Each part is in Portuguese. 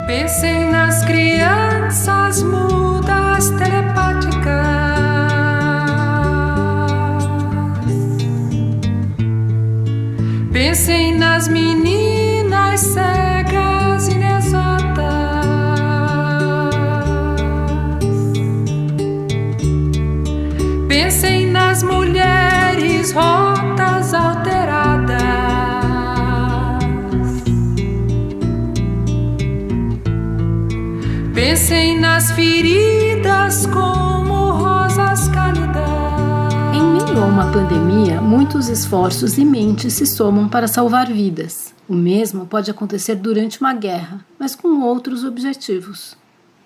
Pensem nas crianças mudas telepáticas. Pensem nas meninas cegas inexatas. Pensem nas mulheres rotas alteradas. Pensem nas feridas como rosas cálidas. Em meio a uma pandemia, muitos esforços e mentes se somam para salvar vidas. O mesmo pode acontecer durante uma guerra, mas com outros objetivos.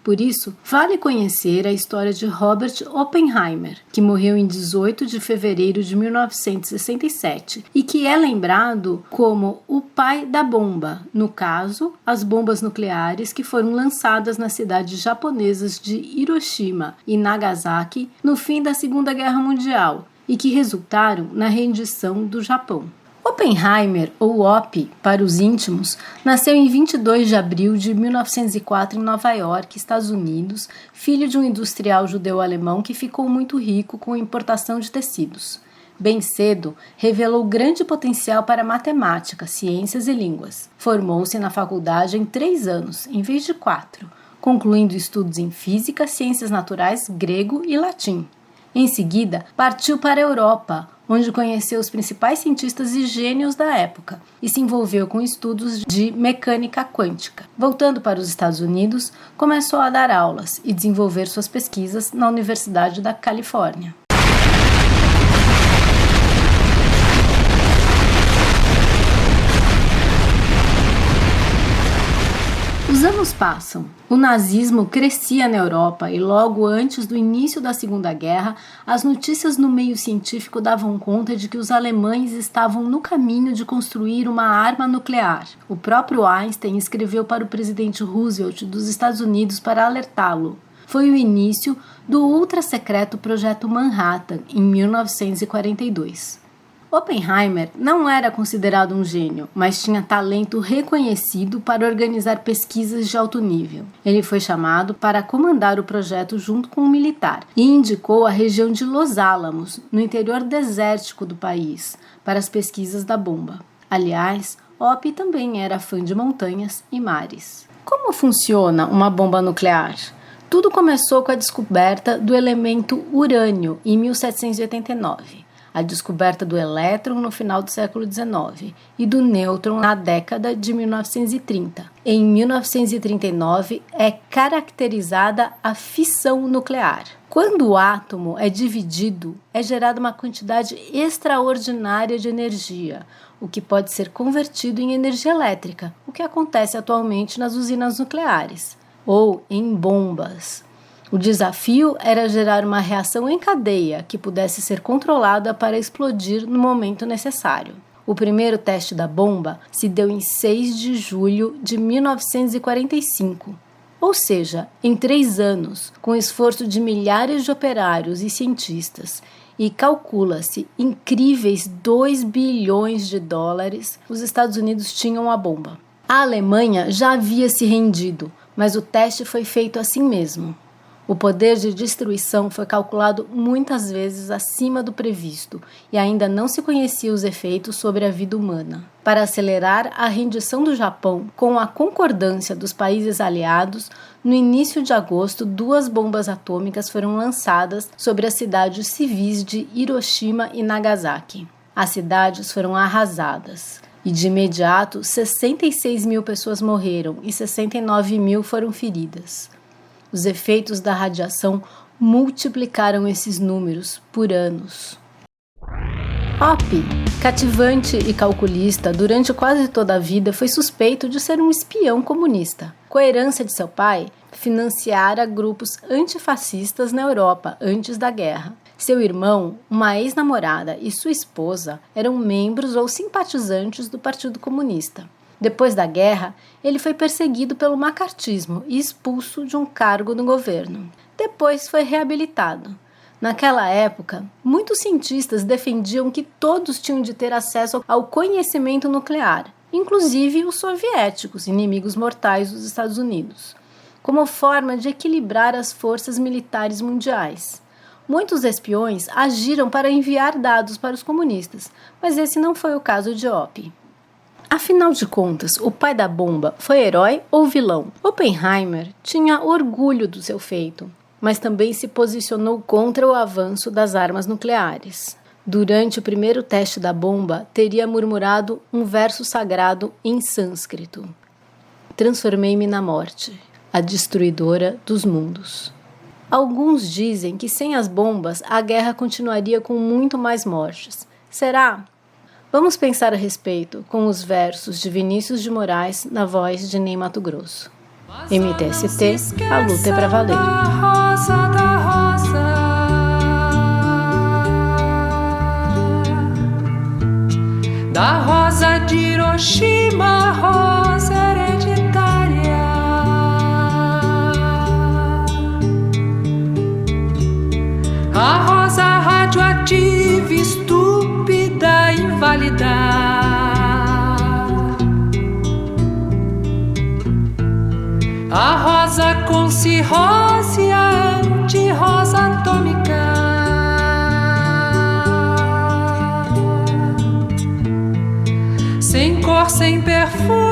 Por isso, vale conhecer a história de Robert Oppenheimer, que morreu em 18 de fevereiro de 1967 e que é lembrado como o pai da bomba, no caso, as bombas nucleares que foram lançadas nas cidades japonesas de Hiroshima e Nagasaki no fim da Segunda Guerra Mundial e que resultaram na rendição do Japão. Oppenheimer, ou Op, para os íntimos, nasceu em 22 de abril de 1904 em Nova York, Estados Unidos, filho de um industrial judeu-alemão que ficou muito rico com a importação de tecidos. Bem cedo, revelou grande potencial para matemática, ciências e línguas. Formou-se na faculdade em 3 anos, em vez de 4, concluindo estudos em física, ciências naturais, grego e latim. Em seguida, partiu para a Europa, onde conheceu os principais cientistas e gênios da época e se envolveu com estudos de mecânica quântica. Voltando para os Estados Unidos, começou a dar aulas e desenvolver suas pesquisas na Universidade da Califórnia. Os anos passam. O nazismo crescia na Europa e logo antes do início da Segunda Guerra, as notícias no meio científico davam conta de que os alemães estavam no caminho de construir uma arma nuclear. O próprio Einstein escreveu para o presidente Roosevelt dos Estados Unidos para alertá-lo. Foi o início do ultra-secreto Projeto Manhattan, em 1942. Oppenheimer não era considerado um gênio, mas tinha talento reconhecido para organizar pesquisas de alto nível. Ele foi chamado para comandar o projeto junto com um militar e indicou a região de Los Alamos, no interior desértico do país, para as pesquisas da bomba. Aliás, Opp também era fã de montanhas e mares. Como funciona uma bomba nuclear? Tudo começou com a descoberta do elemento urânio em 1789. A descoberta do elétron no final do século XIX e do nêutron na década de 1930. Em 1939 é caracterizada a fissão nuclear. Quando o átomo é dividido, é gerada uma quantidade extraordinária de energia, o que pode ser convertido em energia elétrica, o que acontece atualmente nas usinas nucleares, ou em bombas. O desafio era gerar uma reação em cadeia que pudesse ser controlada para explodir no momento necessário. O primeiro teste da bomba se deu em 6 de julho de 1945, ou seja, em 3 anos, com o esforço de milhares de operários e cientistas, e calcula-se incríveis 2 bilhões de dólares, os Estados Unidos tinham a bomba. A Alemanha já havia se rendido, mas o teste foi feito assim mesmo. O poder de destruição foi calculado muitas vezes acima do previsto e ainda não se conhecia os efeitos sobre a vida humana. Para acelerar a rendição do Japão, com a concordância dos países aliados, no início de agosto, 2 bombas atômicas foram lançadas sobre as cidades civis de Hiroshima e Nagasaki. As cidades foram arrasadas. E de imediato, 66 mil pessoas morreram e 69 mil foram feridas. Os efeitos da radiação multiplicaram esses números por anos. Opp, cativante e calculista, durante quase toda a vida foi suspeito de ser um espião comunista. Com a herança de seu pai, financiara grupos antifascistas na Europa antes da guerra. Seu irmão, uma ex-namorada e sua esposa eram membros ou simpatizantes do Partido Comunista. Depois da guerra, ele foi perseguido pelo macartismo e expulso de um cargo no governo. Depois foi reabilitado. Naquela época, muitos cientistas defendiam que todos tinham de ter acesso ao conhecimento nuclear, inclusive os soviéticos, inimigos mortais dos Estados Unidos, como forma de equilibrar as forças militares mundiais. Muitos espiões agiram para enviar dados para os comunistas, mas esse não foi o caso de Oppie. Afinal de contas, o pai da bomba foi herói ou vilão? Oppenheimer tinha orgulho do seu feito, mas também se posicionou contra o avanço das armas nucleares. Durante o primeiro teste da bomba, teria murmurado um verso sagrado em sânscrito: "Transformei-me na morte, a destruidora dos mundos." Alguns dizem que sem as bombas a guerra continuaria com muito mais mortes. Será? Vamos pensar a respeito com os versos de Vinícius de Moraes na voz de Ney Matogrosso. MTST, a luta é pra valer. Da rosa de Hiroshima, rosa hereditária. A rosa radioativa, estúpida, inválida. A rosa com cirrose, a anti-rosa atômica. Sem cor, sem perfume,